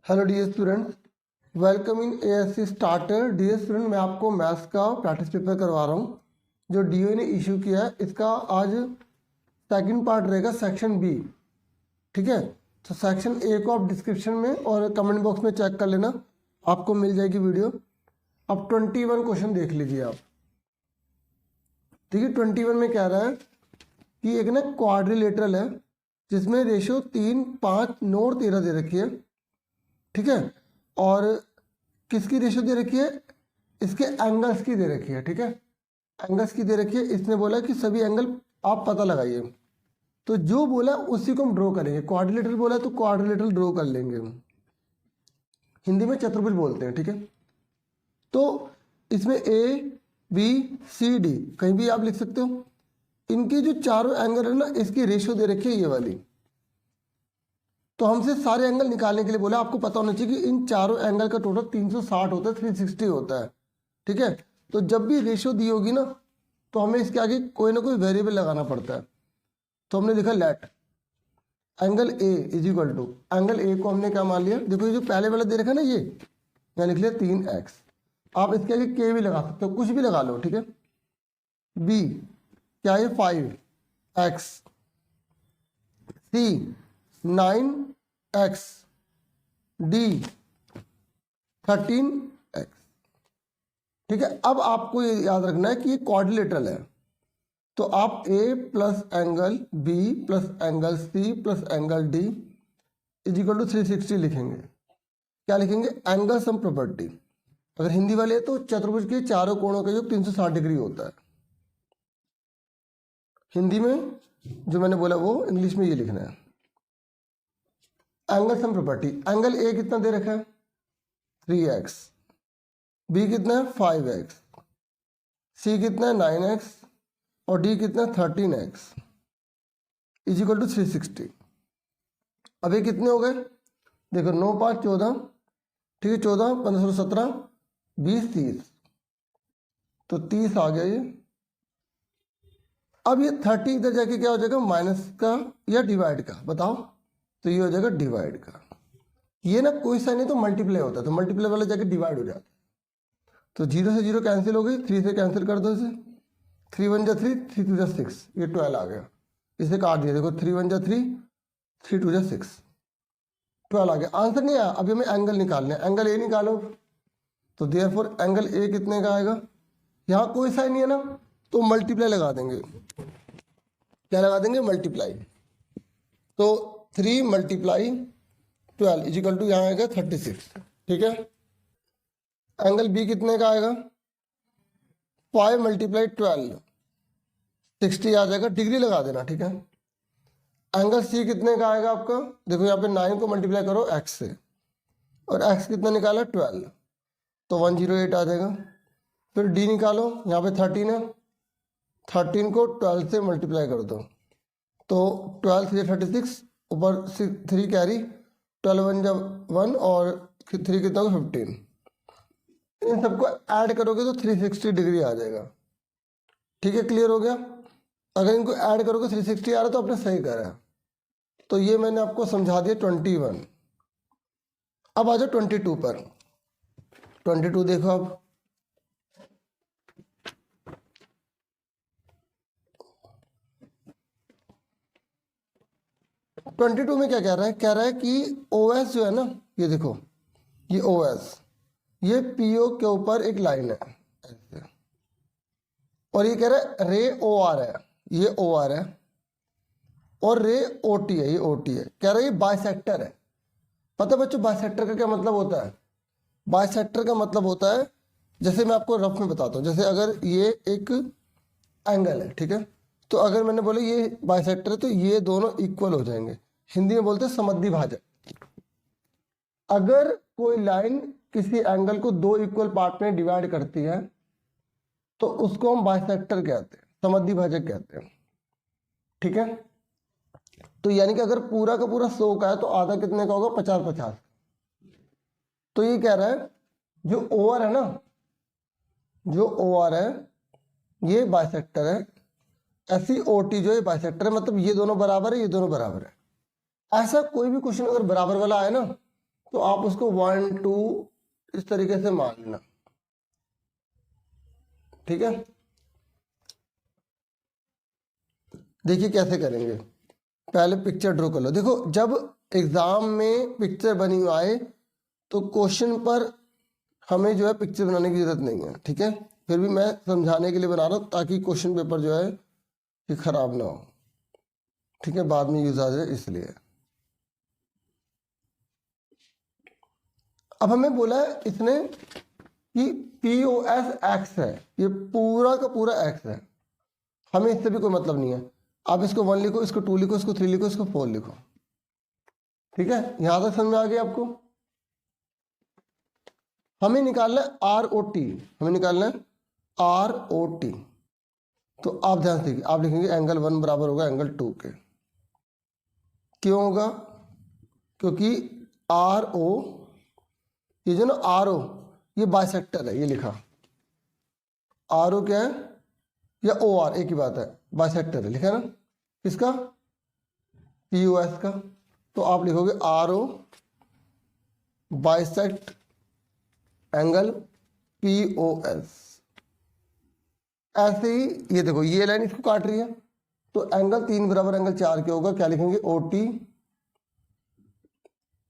Hello dear student, welcome in ASC starter. Dear student, मैं आपको maths का practice paper करवा रहा हूँ जो डीओ ने इशू किया है। इसका आज सेकंड पार्ट रहेगा, सेक्शन बी। ठीक है, तो सेक्शन ए को आप डिस्क्रिप्शन में और कमेंट बॉक्स में चेक कर लेना, आपको मिल जाएगी वीडियो। अब 21 क्वेश्चन देख लीजिए आप। ठीक है, 21 में कह रहा है कि एक ना क्वाड्रिलेटरल है जिसमें रेशियो 3, 5, 9 और 13 दे रखी है। ठीक है, और किसकी रेशियो दे रखी है? इसके एंगल्स की दे रखी है। ठीक है, एंगल्स की दे रखी है। इसने बोला कि सभी एंगल आप पता लगाइए, तो जो बोला उसी को हम ड्रॉ करेंगे। क्वाड्रिलेटरल बोला तो क्वाड्रिलेटरल ड्रॉ कर लेंगे हम, हिंदी में चतुर्भुज बोलते हैं। ठीक है, तो इसमें ए बी सी डी कहीं भी आप लिख सकते हो। इनके जो चारों एंगल है ना, इसकी रेशियो दे रखी है ये वाली। तो हमसे सारे एंगल निकालने के लिए बोला। आपको पता होना चाहिए कि इन चारों एंगल का टोटल 360 होता है, 360 होता है। ठीक है, तो जब भी रेशियो दी होगी ना, तो हमें इसके आगे कोई ना कोई वेरिएबल लगाना पड़ता है। तो हमने लिखा let angle A is equal to, angle A को हमने क्या मान लिया? देखो ये जो पहले वाला दे रखा है ना, ये यहाँ लिख लिया 3x। आप इसके आगे के भी लगा सकते हो, कुछ भी लगा लो। ठीक है, बी क्या है? 5x, सी 9x, डी 13x। ठीक है, अब आपको ये याद रखना है कि ये क्वाड्रिलेटरल है, तो आप a plus angle b plus angle c plus angle d is equal to 360 लिखेंगे। क्या लिखेंगे? Angle sum property. अगर हिंदी वाले तो चतुर्भुज के चारों कोणों का योग 360 डिग्री होता है। हिंदी में जो मैंने बोला वो इंग्लिश में ये लिखना है। Angle sum property, angle A कितना दे रखा है? 3x, बी कितना है? 5x, सी कितना है? 9x, और डी कितना है? 13x is equal to 360। अब ये कितने हो गए? देखो 9, 5, 14। ठीक है, 14, 15, 17, 20, 30, तो 30 आ गया ये। अब ये 30 इधर जाके क्या हो जाएगा? माइनस का या डिवाइड का? बताओ। तो ये हो जाएगा डिवाइड का। ये ना कोई सा नहीं तो मल्टीप्लाई होता है, तो मल्टीप्लाई वाला जाके डिवाइड हो जाता है। तो 0 से 0 कैंसिल हो गई, 3 से कैंसिल कर दो इसे। 3 1 जा 3, 3 2 जा 6, ये 12 आ गया। इसे काट दिया। देखो 3 1 जा 3, 3 2 जा 6, 12 आ गया। आंसर नहीं आया। अभी हमें एंगल निकालना है। एंगल ए निकालो। तो देयरफॉर एंगल ए कितने का आएगा? यहाँ कोई साइन नहीं है ना, तो मल्टीप्लाई लगा देंगे। क्या लगा देंगे? मल्टीप्लाई। तो 3 मल्टीप्लाई 12 इज इक्वल टू यहाँ आएगा 36। ठीक है, एंगल बी कितने का आएगा? 5 मल्टीप्लाई 12 60 आ जाएगा। डिग्री लगा देना। ठीक है, एंगल सी कितने का आएगा आपका? देखो यहाँ पे 9 को मल्टीप्लाई करो x से, और x कितना निकाला? 12, तो 108 आ जाएगा। फिर d निकालो, यहाँ पे 13 है, 13 को 12 से मल्टीप्लाई कर दो, तो 12 3 36, ऊपर 3 कैरी, 12 1 जब 1, और 3 कितना होगा? 15। इन सबको ऐड करोगे तो 360 डिग्री आ जाएगा। ठीक है, क्लियर हो गया? अगर इनको ऐड करोगे 360 आ रहा तो आपने सही करा। तो ये मैंने आपको समझा दिया 21। अब आ जाओ 22 पर। 22 देखो अब। ट्वेंटी टू में क्या कह रहा है? कह रहा है कि OS जो है ना, ये देखो, ये OS, ये PO के ऊपर एक लाइन है ऐसे, और ये कह रहा है रे OR है, ये OR है, और रे OT है, ये OT है। कह रहा है ये बाइसेक्टर है। पता बच्चों बाइसेक्टर का क्या मतलब होता है? बाइसेक्टर का मतलब होता है, जैसे मैं आपको रफ में बताता हूँ, जैसे अगर ये एक एंगल है, ठीक है, तो अगर मैंने बोला ये बाइसेक्टर है, तो ये दोनों इक्वल हो जाएंगे। हिंदी में बोलते हैं समद्विभाजक। अगर कोई लाइन किसी एंगल को 2 इक्वल पार्ट में डिवाइड करती है, तो उसको हम बाइसेक्टर कहते हैं, समद्विभाजक कहते हैं। ठीक है, तो यानी कि अगर पूरा का पूरा 100 का है, तो आधा कितने का होगा? 50-50। तो ये कह रहा है जो OR है ना, जो OR है ये बाइसेक्टर है, ऐसी OT जो है बाइसेक्टर है। मतलब ये दोनों बराबर है, ये दोनों बराबर है। ऐसा कोई भी क्वेश्चन अगर बराबर वाला आए ना, तो आप उसको 1 2 इस तरीके से मान लेना, ठीक है। देखिए कैसे करेंगे, पहले पिक्चर ड्रॉ कर लो। देखो जब एग्जाम में पिक्चर बनी हुई आए तो क्वेश्चन पर हमें जो है पिक्चर बनाने की जरूरत नहीं है, ठीक है। फिर भी मैं समझाने के लिए बना रहा हूँ ताकि क्वेश्चन पेपर जो है ये खराब ना हो, ठीक है, बाद में यूज आ जाए इसलिए। अब हमें बोला है इसने कि POS x है, ये पूरा का पूरा x है, हमें इससे भी कोई मतलब नहीं है। आप इसको 1 लिखो, इसको 2 लिखो, इसको 3 लिखो, इसको 4 लिखो, ठीक है। यहां तक समझ में आ गया आपको। हमें निकालना है ROT, हमें निकालना है ROT। तो आप ध्यान से देखिए, आप लिखेंगे एंगल 1 बराबर होगा एंगल 2 के। क्यों होगा? क्योंकि RO, ये जो ना RO ये बाइसेक्टर है, ये लिखा। RO क्या है या OR एक ही बात है, बाइसेक्टर है, लिखा है ना किसका? POS का। तो आप लिखोगे RO बाइसेक्ट एंगल POS। ऐसे ही ये देखो ये लाइन इसको काट रही है, तो एंगल 3 बराबर एंगल 4 के होगा, क्या लिखेंगे? OT।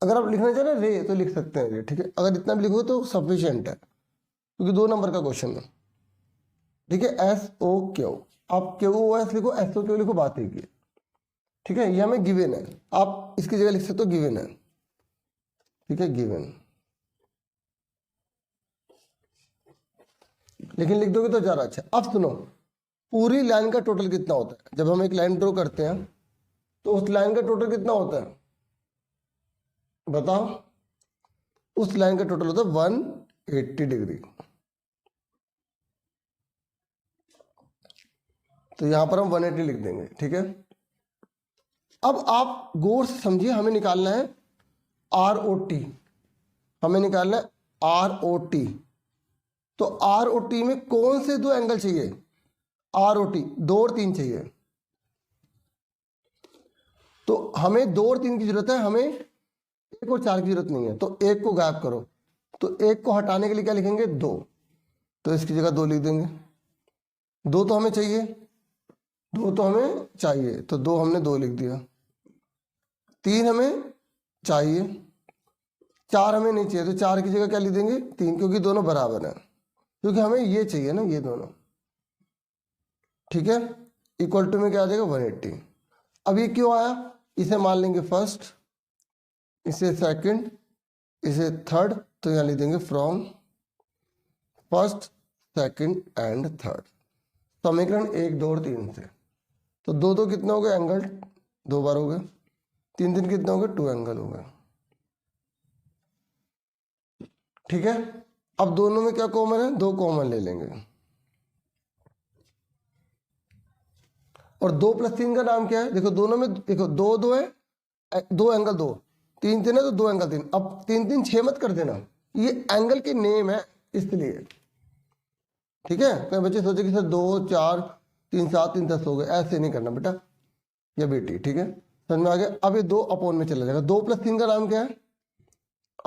अगर आप लिखना चाहें ना रे तो लिख सकते हैं रे, ठीक है। अगर इतना भी लिखोगे तो सफिशिएंट है, क्योंकि 2 नंबर का क्वेश्चन है, ठीक है। SOQ, आप QOS लिखो, SOQ लिखो, बात एक ही है, ठीक है। ये हमें गिवन है, आप इसकी जगह लिख सकते हो गिवन है, ठीक है, गिवन। लेकिन लिख दोगे तो ज़्यादा अच्छा। अब सुनो, पूरी लाइन का टोटल कितना होता है? जब हम एक लाइन ड्रॉ करते हैं तो उस लाइन का टोटल कितना होता है बताओ? उस लाइन का टोटल होता है 180 डिग्री। तो यहां पर हम 180 लिख देंगे, ठीक है। अब आप गौर से समझिए, हमें निकालना है ROT, हमें निकालना है ROT। तो ROT में कौन से 2 एंगल चाहिए? ROT 2 और 3 चाहिए। तो हमें 2 और 3 की जरूरत है, हमें 1 और 4 की जरूरत नहीं है। तो 1 को गायब करो, तो 1 को हटाने के लिए क्या लिखेंगे? 2। तो इसकी जगह 2 लिख देंगे। 2 तो हमें चाहिए, 2 तो हमें चाहिए, तो 2 हमने 2 लिख दिया। 3 हमें चाहिए, 4 हमें नहीं चाहिए, तो 4 की जगह क्या लिख देंगे? 3, क्योंकि दोनों बराबर है, क्योंकि हमें ये चाहिए ना, ये दोनों, ठीक है। इक्वल टू में क्या आ जाएगा? 180। अब ये क्यों आया? इसे मान लेंगे फर्स्ट, इसे सेकंड, इसे थर्ड। तो यहाँ लिख देंगे from first second and third, समीकरण 1 2 और 3 से। तो 2 2 कितना हो गया? एंगल 2 बार हो गए। 3 3 कितना हो गया? 2 एंगल हो गए, ठीक है। अब दोनों में क्या कॉमन है? 2 कॉमन ले लेंगे, और 2 + 3 का नाम क्या है? देखो दोनों में, देखो 2 2 है, 2 एंगल 2, 3 3 है तो 2 एंगल 3। अब 3 3 6 मत कर देना, ये एंगल के नेम है इसलिए, ठीक है। कई बच्चे सोचे कि सर 2 4 3 7 3 10 हो गए, ऐसे नहीं करना बेटा या बेटी, ठीक है। समझ में आ गया? अब ये 2 अपॉन में चला जाएगा। 2 + 3 का नाम क्या है?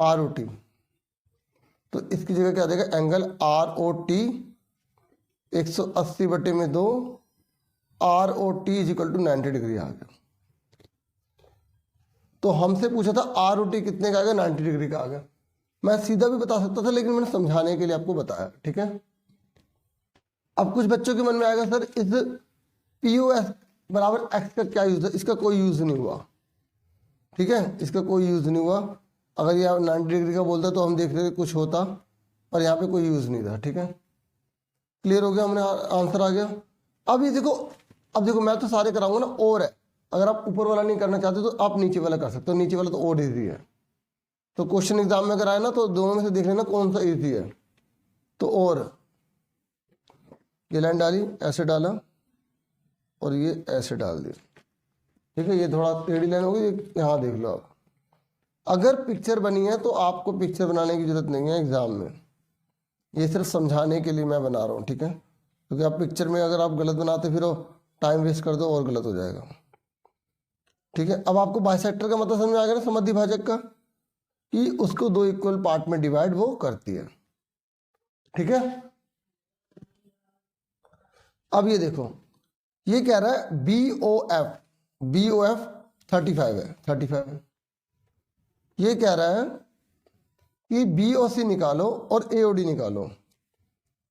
ROT। तो इसकी जगह क्या आ जाएगा? एंगल ROT 180/2, ROT = 90 डिग्री आ गया। तो हमसे पूछा था ROT कितने का आएगा? 90 डिग्री का आ गया। मैं सीधा भी बता सकता था, लेकिन मैंने समझाने के लिए आपको बताया, ठीक है। अब कुछ बच्चों के मन में आएगा सर इस POS बराबर x का क्या यूज है? इसका कोई यूज नहीं हुआ, ठीक है, इसका कोई यूज नहीं हुआ। अगर ये 90 डिग्री का बोलता तो हम देख रहे कुछ होता, पर यहाँ पे कोई यूज नहीं था, ठीक है। क्लियर हो गया? हमने आंसर आ गया। अब ये देखो, अब देखो मैं तो सारे कराऊंगा ना, और है। अगर आप ऊपर वाला नहीं करना चाहते तो आप नीचे वाला कर सकते हो, नीचे वाला तो और ईजी है। तो क्वेश्चन एग्जाम में अगर आए ना तो दोनों में से देख लेना कौन सा ईजी है। तो और ये लाइन डाली, ऐसे डाला, और ये ऐसे डाल दिया, ठीक है। ये थोड़ा टेढ़ी लाइन होगी, यहाँ देख लो आप। अगर पिक्चर बनी है तो आपको पिक्चर बनाने की जरूरत नहीं है एग्जाम में, ये सिर्फ समझाने के लिए मैं बना रहा हूँ, ठीक है। क्योंकि आप पिक्चर में अगर आप गलत बनाते फिर टाइम वेस्ट कर दो और गलत हो जाएगा, ठीक है। अब आपको बाइसेक्टर का मतलब समझ में आ गया ना, समद्विभाजक का? कि उसको दो इक्वल पार्ट में डिवाइड वो करती है। ठीक है, अब ये देखो, ये कह रहा है बी ओ एफ 35 है, 35 है। ये कह रहा है कि बी ओ सी निकालो और ए ओ डी निकालो।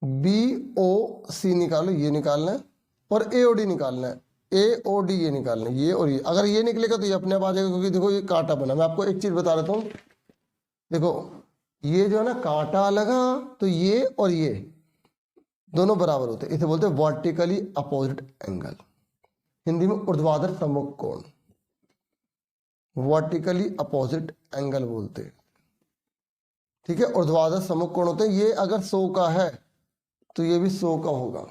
बी ओ सी निकालो, ये निकालना है, और ए ओ डी निकालना है। ए ओ डी ये निकालना है, ये और ये। अगर ये निकलेगा तो ये अपने आप आ जाएगा, क्योंकि देखो ये कांटा बना। मैं आपको एक चीज बता देता हूँ, देखो ये जो है ना कांटा लगा, तो ये और ये दोनों बराबर होते हैं, इसे बोलते हैं वर्टिकली अपोजिट एंगल, हिंदी में ऊर्ध्वाधर सम्मुख कोण, वर्टिकली अपोजिट एंगल बोलते हैं। ठीक है, ऊर्ध्वाधर सम्मुख कोण होते हैं। ये अगर 100 का है तो ये भी 100 का होगा,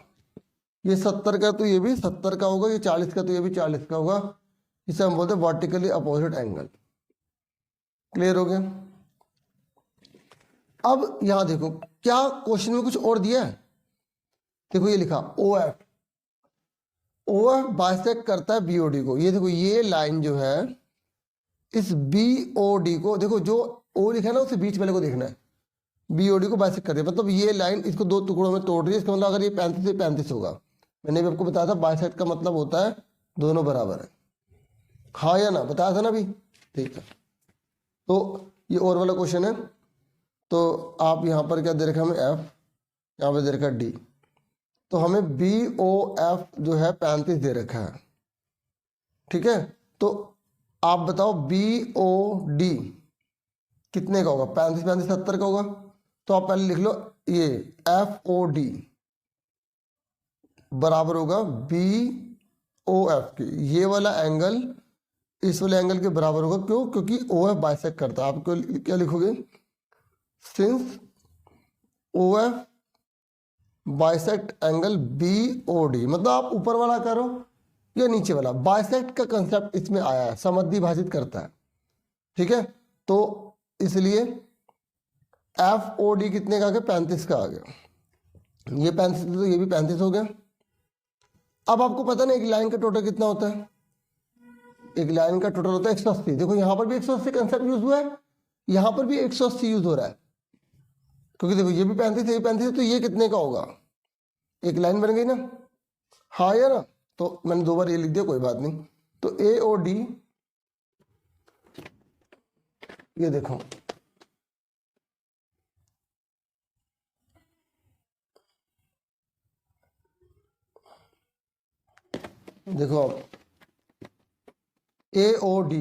ये 70 का तो ये भी 70 का होगा, ये 40 का तो ये भी 40 का होगा। इसे हम बोलते हैं वर्टिकली अपोजिट एंगल। क्लियर हो गया? अब यहां देखो, क्या क्वेश्चन में कुछ और दिया है? देखो ये लिखा ओ एफ बाइसेक्ट करता है बीओडी को। ये देखो, ये लाइन जो है इस बीओडी को, देखो जो ओ लिखा है ना उसे बीच वाले को देखना है, बीओडी को बाइसेक्ट कर रही है। मतलब ये लाइन इसको दो टुकड़ों में तोड़ रही है। इसका मतलब अगर ये 35 से 35 होगा, मैंने भी आपको बताया था बाइसेक्ट का मतलब होता है दोनों बराबर है। हाँ या ना, बताया था ना अभी? ठीक है, तो ये और वाला क्वेश्चन है। तो आप यहाँ पर क्या दे रखा है हमें? एफ, यहाँ पे दे रखा है डी। तो हमें बी ओ एफ जो है 35 दे रखा है। ठीक है, तो आप बताओ बी ओ डी कितने का होगा? 35 35 70 का होगा। तो आप पहले लिख लो, ये एफ ओ डी बराबर होगा बी ओ एफ के। ये वाला एंगल इस वाले एंगल के बराबर होगा। क्यों? क्योंकि ओ एफ बाइसेक्ट करता है। आपको क्या लिखोगे? Since O F bisect angle B O D. मतलब आप ऊपर वाला करो या नीचे वाला, बाइसेक्ट का कंसेप्ट इसमें आया है, समद्विभाजित करता है। ठीक है, तो इसलिए एफ ओ डी कितने का आ गया? 35 का आ गया। ये 35 तो ये भी 35 हो गया। अब आपको पता ना एक लाइन का टोटल कितना होता है? एक लाइन का टोटल होता है 180। देखो यहां पर भी 180 कंसेप्ट यूज हुआ है, यहां पर भी 180 यूज हो रहा है, क्योंकि देखो ये भी 35 है, ये 35 है, तो ये कितने का होगा? एक लाइन बन गई ना? हाँ या ना? तो मैंने 2 बार ये लिख दिया, कोई बात नहीं। तो ए ओ डी, ये देखो देखो अब ए ओ डी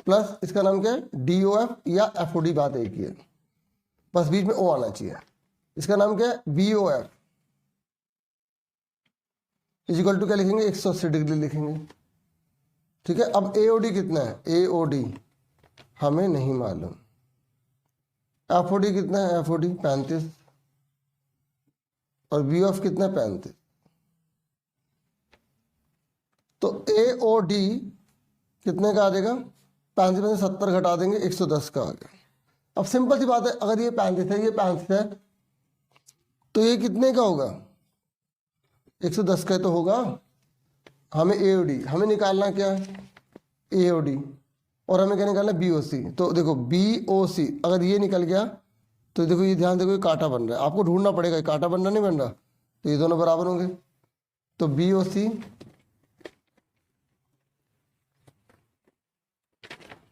प्लस इसका नाम क्या है? डी ओ एफ या एफ ओ डी, बात एक ही है, बस बीच में ओ आना चाहिए। इसका नाम क्या है? B O F equal to क्या लिखेंगे? 180 डिग्री लिखेंगे। ठीक है, अब ए ओ डी कितना है? ए ओ डी हमें नहीं मालूम। एफ ओ डी कितना है? एफ ओ डी 35, और बी ऑफ कितना है? 35। तो ए ओ डी कितने का आ जाएगा? 35 में से 70 घटा देंगे, 110 का आ गया। अब सिंपल सी बात है, अगर ये 35 है, ये 35 है, तो ये कितने का होगा? 110 का तो होगा। हमें ए ओ डी हमें निकालना क्या है? ए ओ डी, और हमें क्या निकालना है? बी ओ सी। तो देखो बी ओ सी अगर ये निकल गया तो देखो ये ध्यान देखो, ये कांटा बन रहा है, आपको ढूंढना पड़ेगा ये कांटा बन रहा नहीं बन रहा। तो ये दोनों बराबर होंगे। तो बी ओ सी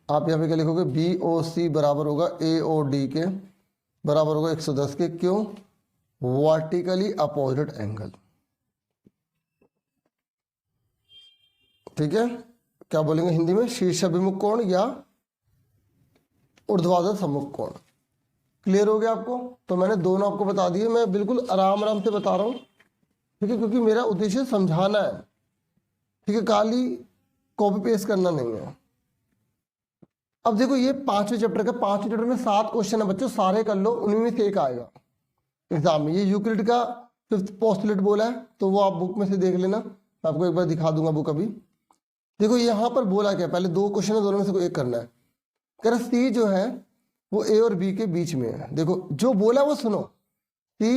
आप यहाँ पे क्या लिखोगे? बी ओ सी बराबर होगा ए ओ डी के बराबर होगा 110 के। क्यों? Vertically opposite angle. ठीक है, क्या बोलेंगे हिंदी में? शीर्षाभिमुख कोण या ऊर्ध्वाधर सम्मुख कोण। क्लियर हो गया आपको? तो मैंने दोनों आपको बता दिए, मैं बिल्कुल आराम आराम से बता रहा हूँ। ठीक है, क्योंकि मेरा उद्देश्य समझाना है। ठीक है, खाली कॉपी पेस्ट करना नहीं है। अब देखो ये 5वें चैप्टर का, 5वें चैप्टर में 7 क्वेश्चन है बच्चों, सारे कर लो, उन्हीं में से एक आएगा एग्जाम में। ये यूक्लिड का 5th पोस्टुलेट बोला है, तो वो आप बुक में से देख लेना, मैं आपको एक बार दिखा दूंगा बुक अभी। देखो यहाँ पर बोला क्या? पहले 2 क्वेश्चन है, दोनों में से कोई एक करना है। कह रहा सी जो है वो ए और बी के बीच में है। देखो जो बोला वो सुनो, सी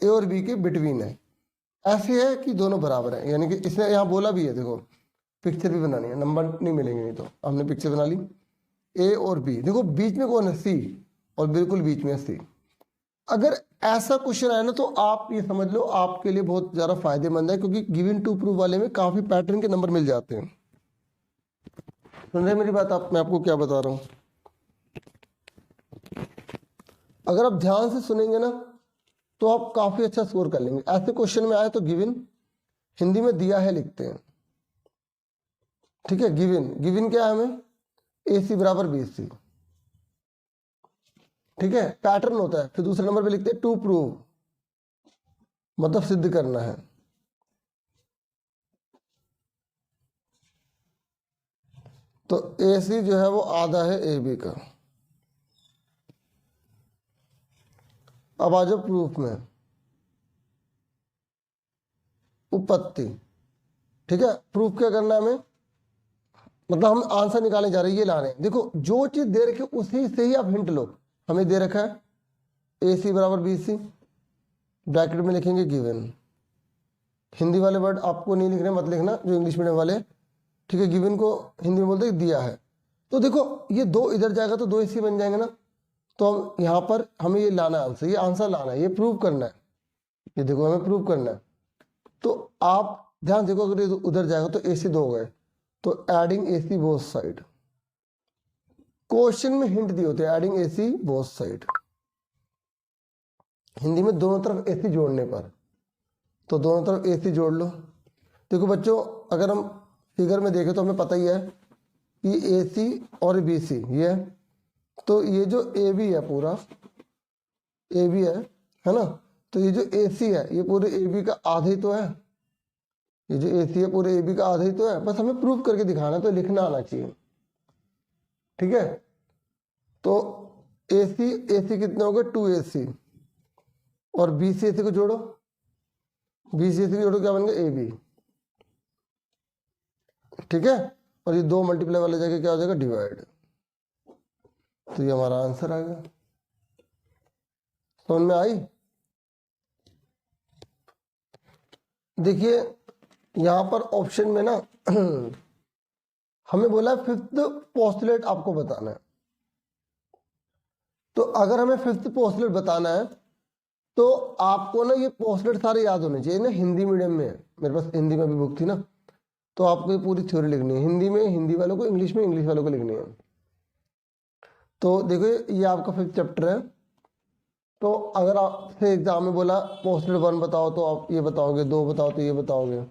ए और बी के बिटवीन है। ऐसे है कि दोनों बराबर है, यानी कि इसने यहाँ बोला भी है। देखो पिक्चर भी बनानी है, नंबर नहीं मिलेंगे नहीं तो। हमने पिक्चर बना ली ए और बी, देखो बीच में कौन है सी, और बिल्कुल बीच में सी। अगर ऐसा क्वेश्चन आया ना तो आप ये समझ लो आपके लिए बहुत ज़्यादा फायदेमंद है, क्योंकि गिवन टू प्रूव वाले में काफ़ी पैटर्न के नंबर मिल जाते हैं। सुन रहे मेरी बात आप? मैं आपको क्या बता रहा हूँ, अगर आप ध्यान से सुनेंगे ना तो आप काफ़ी अच्छा स्कोर कर लेंगे। ऐसे क्वेश्चन में आए तो गिवन हिंदी में दिया है लिखते हैं, ठीक है। गिवन गिवन क्या है हमें, ए सी बराबर बी सी, ठीक है, पैटर्न होता है। फिर दूसरे नंबर पे लिखते हैं टू प्रूव, मतलब सिद्ध करना है। तो ए सी जो है वो आधा है ए बी का। अब आ जाओ प्रूफ में, उपपत्ति, ठीक है। प्रूफ क्या करना है हमें, मतलब हम आंसर निकालने जा रहे हैं, ये ला रहे हैं। देखो जो चीज दे रखी है उसी से ही आप हिंट लो। हमें दे रखा है ए सी बराबर बी सी, ब्रैकेट में लिखेंगे गिवन। हिंदी वाले वर्ड आपको नहीं लिखने, मत लिखना जो इंग्लिश मीडियम वाले, ठीक है। गिवन को हिंदी में बोलते हैं दिया है। तो देखो ये दो इधर जाएगा तो दो ए सी बन जाएंगे ना, तो हम यहाँ पर हमें ये लाना है आंसर, ये आंसर लाना है, ये प्रूव करना है। ये देखो हमें प्रूव करना है। तो आप ध्यान देखो, अगर उधर जाएगा तो ए सी दो गए, तो एडिंग ए सी बोथ साइड। क्वेश्चन में हिंट दिए होते हैं एडिंग ए सी बोथ साइड, हिंदी में दोनों तरफ ए सी जोड़ने पर। तो दोनों तरफ ए सी जोड़ लो। देखो बच्चों अगर हम फिगर में देखें तो हमें पता ही है कि ए सी और बी सी ये है, तो ये जो ए बी है पूरा ए बी है ना, तो ये जो ए सी है ये पूरे ए बी का आधा ही तो है। ये जो ए सी है पूरे ए बी का आधा ही तो है, बस हमें प्रूव करके दिखाना, तो लिखना आना चाहिए, ठीक है। तो ए सी कितने हो गए, टू ए सी, और बी सी ए सी को जोड़ो, बी सी ए सी को जोड़ो, क्या बन गया ए बी, ठीक है। और ये दो मल्टीप्लाई वाले जगह क्या हो जाएगा, डिवाइड। तो ये हमारा आंसर आ गया। समझ में आई? देखिए यहां पर ऑप्शन में ना हमें बोला फिफ्थ पोस्टुलेट आपको बताना है। तो अगर हमें फिफ्थ पोस्टुलेट बताना है तो आपको ना ये पोस्टुलेट सारे याद होने चाहिए ना। हिंदी मीडियम में है, मेरे पास हिंदी में भी बुक थी ना, तो आपको ये पूरी थ्योरी लिखनी है हिंदी में, हिंदी वालों को इंग्लिश में, इंग्लिश वालों को लिखनी है। तो देखो ये आपका फिफ्थ चैप्टर है। तो अगर आपसे एग्जाम में बोला पोस्टुलेट 1 बताओ तो आप ये बताओगे, 2 बताओ तो ये बताओगे।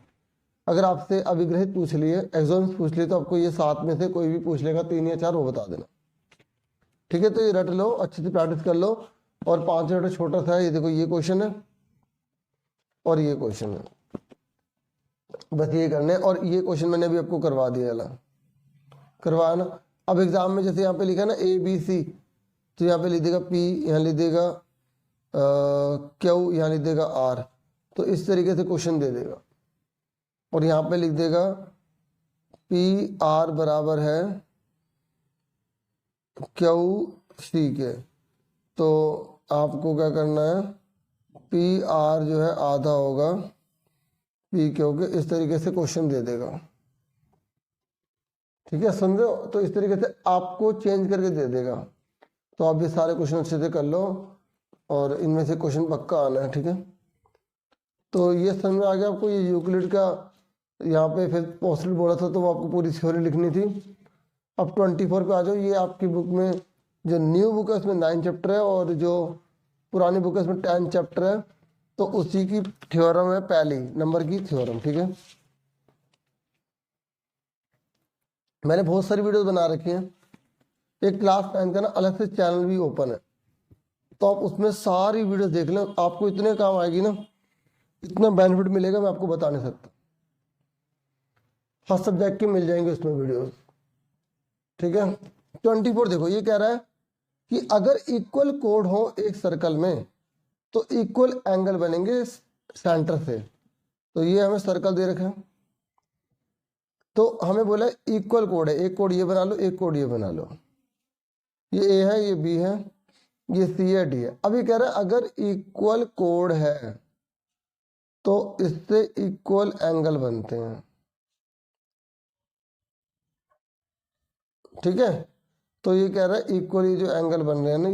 अगर आपसे अभिग्रहित पूछ लिए, एक्सोम्स पूछ लिए, तो आपको ये 7 में से कोई भी पूछ लेगा, 3 या 4 वो बता देना, ठीक है। तो ये रट लो, अच्छे से प्रैक्टिस कर लो। और 5 मिनट छोटा सा है, ये देखो ये क्वेश्चन है और ये क्वेश्चन है, बस ये करने। और ये क्वेश्चन मैंने भी आपको करवा दिया, करवाया ना। अब एग्जाम में जैसे यहाँ पे लिखा ना ए बी सी, तो यहाँ पे लिख देगा पी, यहाँ लिख देगा क्यू, यहाँ लिख देगा आर। तो इस तरीके से क्वेश्चन दे देगा। और यहाँ पे लिख देगा पी आर बराबर है क्यू सी के। तो आपको क्या करना है, पी आर जो है आधा होगा पी क्यू के, इस तरीके से क्वेश्चन दे देगा, ठीक है। समझ रहे हो? तो इस तरीके से आपको चेंज करके दे देगा। तो आप भी सारे क्वेश्चन अच्छे से कर लो और इनमें से क्वेश्चन पक्का आना है, ठीक है। तो ये समझ में आ गया आपको। ये यूक्लिड का यहाँ पे फिर पोस्टुलेट बोला था, तो वो आपको पूरी थ्योरी लिखनी थी। अब 24 पे आ जाओ। ये आपकी बुक में जो न्यू बुक है उसमें 9 चैप्टर है, और जो पुरानी बुक है उसमें 10 चैप्टर है। तो उसी की थ्योरम है, पहली नंबर की थ्योरम, ठीक है। मैंने बहुत सारी वीडियोस बना रखी हैं। एक क्लास 9 का ना अलग से चैनल भी ओपन है, तो आप उसमें सारी वीडियोस देख लें, आपको इतने काम आएगी ना, इतना बेनिफिट मिलेगा मैं आपको बता नहीं सकता। हर सब्जेक्ट के मिल जाएंगे उसमें वीडियोस, ठीक है। 24 देखो ये कह रहा है कि अगर इक्वल कोड हो एक सर्कल में तो इक्वल एंगल बनेंगे सेंटर से। तो ये हमें सर्कल दे रखा है, तो हमें बोला इक्वल कोड है, एक कोड ये बना लो, एक कोड ये बना लो। ये ए है, ये बी है, ये सी है, डी है। अब ये कह रहा है अगर इक्वल कोड है तो इससे इक्वल एंगल बनते हैं। ठीक है। तो ये कह रहा है इक्वली जो एंगल बन रहे हैं ना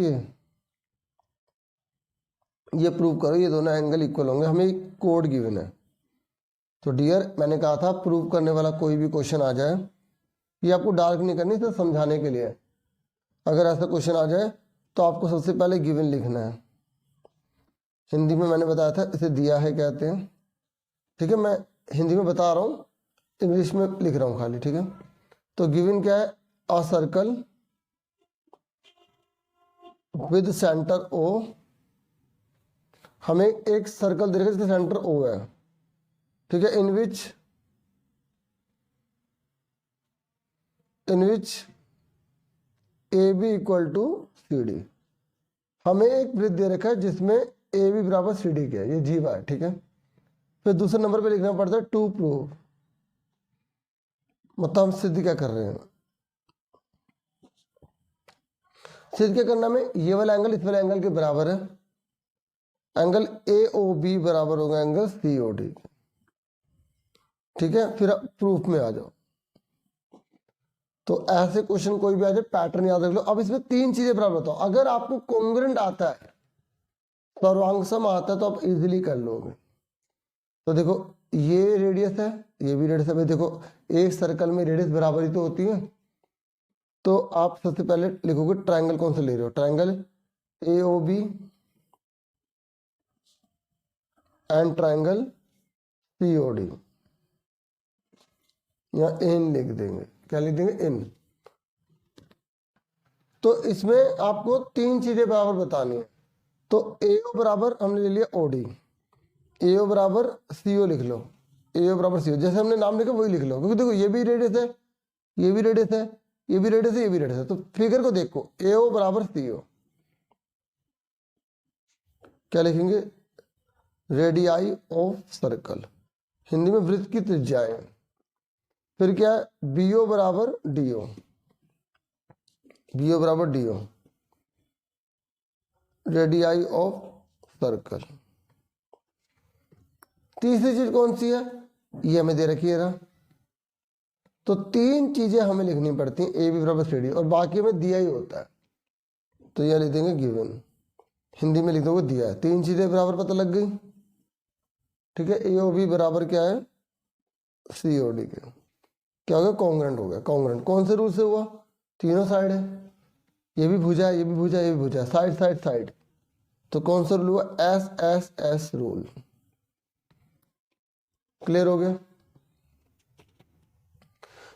ये प्रूव करो ये दोनों एंगल इक्वल होंगे, हमें कोड गिवन है। तो डियर मैंने कहा था प्रूव करने वाला कोई भी क्वेश्चन आ जाए, ये आपको डार्क नहीं करनी, सिर्फ समझाने के लिए। अगर ऐसा क्वेश्चन आ जाए तो आपको सबसे पहले गिवन लिखना है। हिंदी में मैंने बताया था इसे दिया है कहते हैं, ठीक है। मैं हिंदी में बता रहा हूँ, इंग्लिश में लिख रहा हूँ खाली, ठीक है। तो गिवन क्या है, a circle with centre O, हमें एक सर्कल दे रखा है जिसका सेंटर ओ है, ठीक है। In which A B equal to C D, हमें एक वृत्त दे रखा है जिसमें ए बी बराबर सी डी के है, ये जीवा है, ठीक है। फिर दूसरे नंबर पे लिखना पड़ता है टू प्रूव, मतलब हम सिद्ध क्या कर रहे हैं, सिद्ध क्या करना में ये वाला एंगल इस वाले एंगल के बराबर है, एंगल ए ओ बी बराबर होगा एंगल सी ओ डी, ठीक है। फिर प्रूफ में आ जाओ। तो ऐसे क्वेश्चन कोई भी आ जाए पैटर्न याद रख लो। अब इसमें तीन चीजें बराबर बताओ, अगर आपको कॉन्ग्रुएंट आता है, सर्वांगसम आता है, तो आप इजीली कर लोगे। तो देखो ये रेडियस है, ये भी रेडियस है भाई। देखो एक सर्कल में रेडियस बराबर ही तो होती है। तो आप सबसे पहले लिखोगे ट्रायंगल कौन सा ले रहे हो, triangle A O B and triangle C O D, या इन लिख देंगे, क्या लिख देंगे, इन। तो इसमें आपको तीन चीजें बराबर बतानी है। तो एओ बराबर हमने ले लिया ओडी, एओ बराबर सीओ लिख लो, एओ बराबर सीओ, जैसे हमने नाम लिखा वही लिख लो, क्योंकि देखो ये भी रेडियस है, ये भी रेडियस है, ये भी रेडियस है, ये भी रेडियस है। तो फिगर को देखो, एओ बराबर सीओ, क्या लिखेंगे, रेडियाई ऑफ सर्कल, हिंदी में वृत्त की त्रिज्याएं। फिर क्या है, बीओ बराबर डीओ, बीओ बराबर डीओ, रेडियाई ऑफ सर्कल। तीसरी चीज कौन सी है, ये हमें दे रखी है ना। तो तीन चीजें हमें लिखनी पड़ती हैं, ए बी बराबर सी डी, और बाकी हमें दिया ही होता है। तो यह लिख देंगे गिवन, हिंदी में लिख दोगे दिया है। तीन चीजें बराबर पता लग गई, ठीक है। ए ओ बी बराबर क्या है, सी ओ डी के, क्या हो गया, कॉन्ग्रुएंट हो गया। कॉन्ग्रुएंट कौन से रूल से हुआ, तीनों साइड है, ये भी भुजा है, ये भी भुजा है, ये भी भुजा है, साइड साइड साइड। तो कौन सा रूल हुआ, S S S rule. Clear हो गया।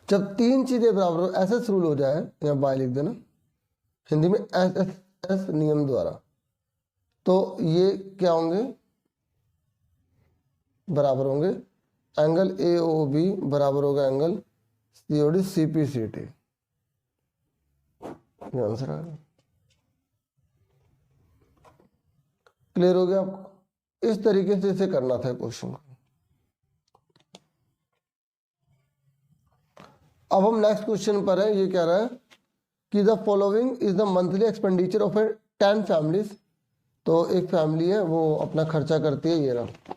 जब तीन चीजें बराबर हो, एस एस रूल हो जाए, यहाँ बाय लिख देना, हिंदी में एस एस एस नियम द्वारा, तो ये क्या होंगे, बराबर होंगे। एंगल ए ओ बी बराबर होगा angle C O D C P C T, answer आ गया। क्लियर हो गया आपको। इस तरीके से इसे करना था क्वेश्चन को। अब हम नेक्स्ट क्वेश्चन पर है, ये कह रहा है कि the following is the monthly expenditure of A 10 families. तो एक फैमिली है वो अपना खर्चा करती है, ये रहा।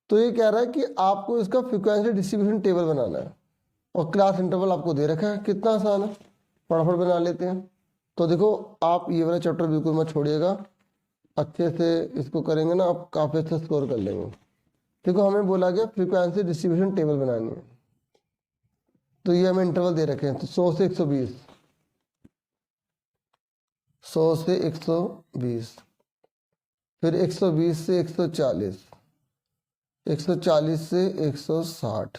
तो ये कह रहा है कि आपको इसका फ्रीक्वेंसी डिस्ट्रीब्यूशन टेबल बनाना है, और क्लास इंटरवल आपको दे रखा है। कितना आसान है, फटाफट बना लेते हैं। तो देखो आप ये वाला चैप्टर बिल्कुल मत छोड़िएगा, अच्छे से इसको करेंगे ना आप काफ़ी अच्छा स्कोर कर लेंगे। देखो हमें बोला गया फ्रीक्वेंसी डिस्ट्रीब्यूशन टेबल बनानी है, तो ये हमें इंटरवल दे रखे हैं। तो 100 से 120, 100 से 120, फिर 120 से 140, 140 से 160,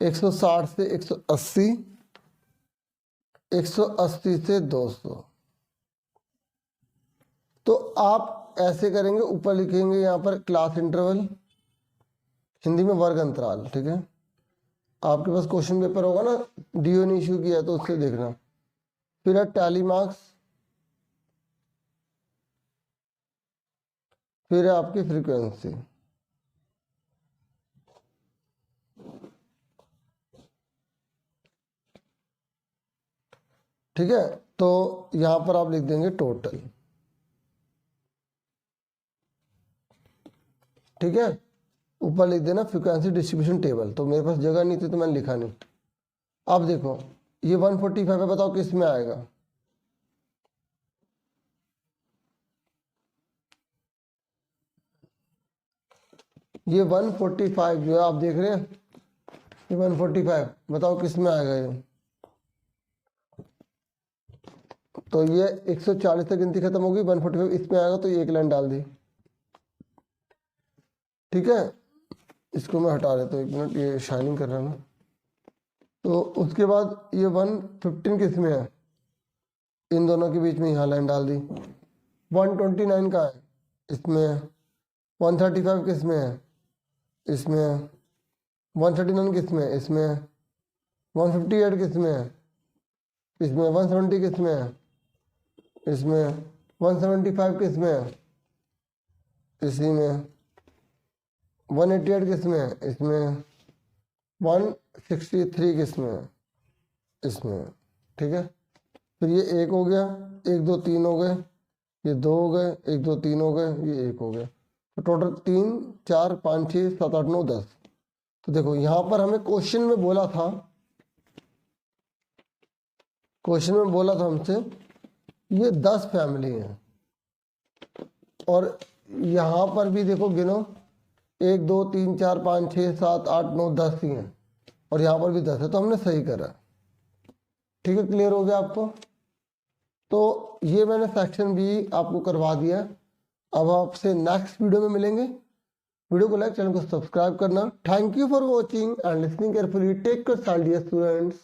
160 से 180, 180 से 200। तो आप ऐसे करेंगे, ऊपर लिखेंगे यहाँ पर क्लास इंटरवल, हिंदी में वर्ग अंतराल, ठीक है। आपके पास क्वेश्चन पेपर होगा ना, डीओ ने इशू किया तो उससे देखना। फिर है टैली मार्क्स, फिर है आपकी फ्रीक्वेंसी, ठीक है। तो यहां पर आप लिख देंगे टोटल, ठीक है। ऊपर लिख देना फ्रीक्वेंसी डिस्ट्रीब्यूशन टेबल। तो मेरे पास जगह नहीं थी तो मैंने लिखा नहीं, अब देखो ये 145 है, बताओ किस में आएगा। ये 145 जो है आप देख रहे हैं, ये 145 बताओ किस में आएगा ये। तो ये 140 तक गिनती खत्म होगी, 145 इसमें आएगा, तो ये एक लाइन डाल दी। ठीक है, इसको मैं हटा देता हूँ, एक मिनट, ये शाइनिंग कर रहा है ना। तो उसके बाद ये 115 किस में है, इन दोनों के बीच में यहाँ लाइन डाल दी। 129 का है, इसमें। 135 किस में है, इसमें। 139 किस में, इसमें। 158 किस में है, इसमें। 170 किस में है, इसमें। 175 किस में है, इसी में। 188 किस में है, इसमें। 163 किस में है, इसमें। ठीक है, फिर ये एक हो गया, 1 2 3 हो गए, ये 2 हो गए, 1 2 3 हो गए, ये 1 हो गया। तो टोटल 3 4 5 6 7 8 9 10। तो देखो यहाँ पर हमें क्वेश्चन में बोला था, हमसे ये 10 फैमिली हैं, और यहाँ पर भी देखो गिनो, 1 2 3 4 5 6 7 8 9 10 ही हैं, और यहाँ पर भी 10 है, तो हमने सही करा। ठीक है, क्लियर हो गया आपको। तो ये मैंने सेक्शन भी आपको करवा दिया। अब आपसे नेक्स्ट वीडियो में मिलेंगे। वीडियो को लाइक, चैनल को सब्सक्राइब करना। Thank you for watching and listening carefully. Take care dear students.